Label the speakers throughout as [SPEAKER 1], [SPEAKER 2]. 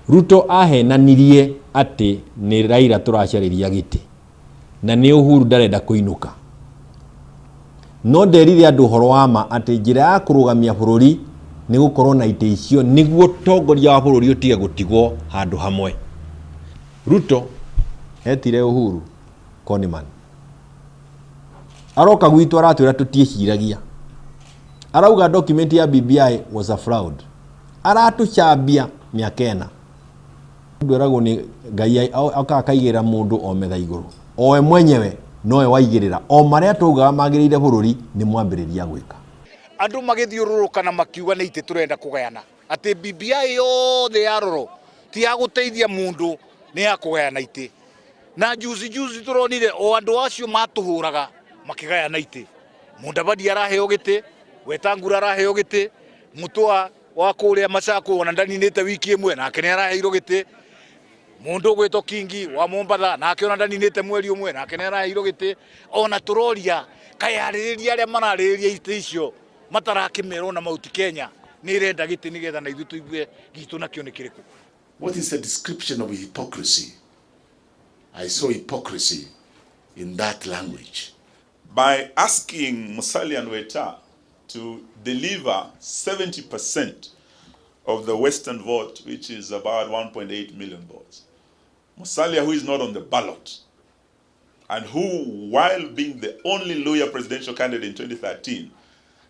[SPEAKER 1] Ruto ahenanirie ati ni Raila turacariria giti na ni Uhuru ndarenda kuinuka. No nderire andu horo wa ma ati njira ya kurugamia bururi ni gukorwo na ite icio niguo tongoria wa bururi utige gutigwo handu hamwe. Ruto etire Uhuru Koniman. Aroka gwitu aratwira tutieciragia. Arauga document ya BBI was a fraud. Aratucambia miakena. Ndwerago ni Ngai akakaigira mundu ometha iguru. Owe mwenyewe noe waigirira. O maria tugaga magirire bururi ni mwambiriria gwika.
[SPEAKER 2] Andu magithiururuka na makiuga ni ite turenda kugayana. Ati BBI yothe yaroro ti ya guteithia mundu ni ya kugayana ite. Na juzi turonire o andu acio matuhuraga makigayana ite. Mundabadi araheo gite, Wetangura araheo gite, Mutua wa kuria Macako ona ndaninite wiki imwe nake ni araheirwo gite. Mundu gwito Kingi wa Mombatha nake ona ndaninite mweri umwe nake ni araheirwo gite. Ona turoria kayaririria aria maraririria ite icio matarakimero na mauti Kenya ni irenda gite nigetha na ithu tuigue gitu na Kioni kiriku.
[SPEAKER 3] What is the description of hypocrisy? I saw hypocrisy in that language.
[SPEAKER 4] By asking Musalia and Weta to deliver 70% of the Western vote, which is about 1.8 million votes. Musalia, who is not on the ballot, and who, while being the only loyal presidential candidate in 2013,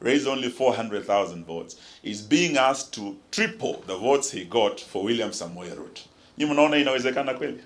[SPEAKER 4] raised only 400,000 votes, is being asked to triple the votes he got for William Samoei Ruto. Ni mnaona inawezekana kweli?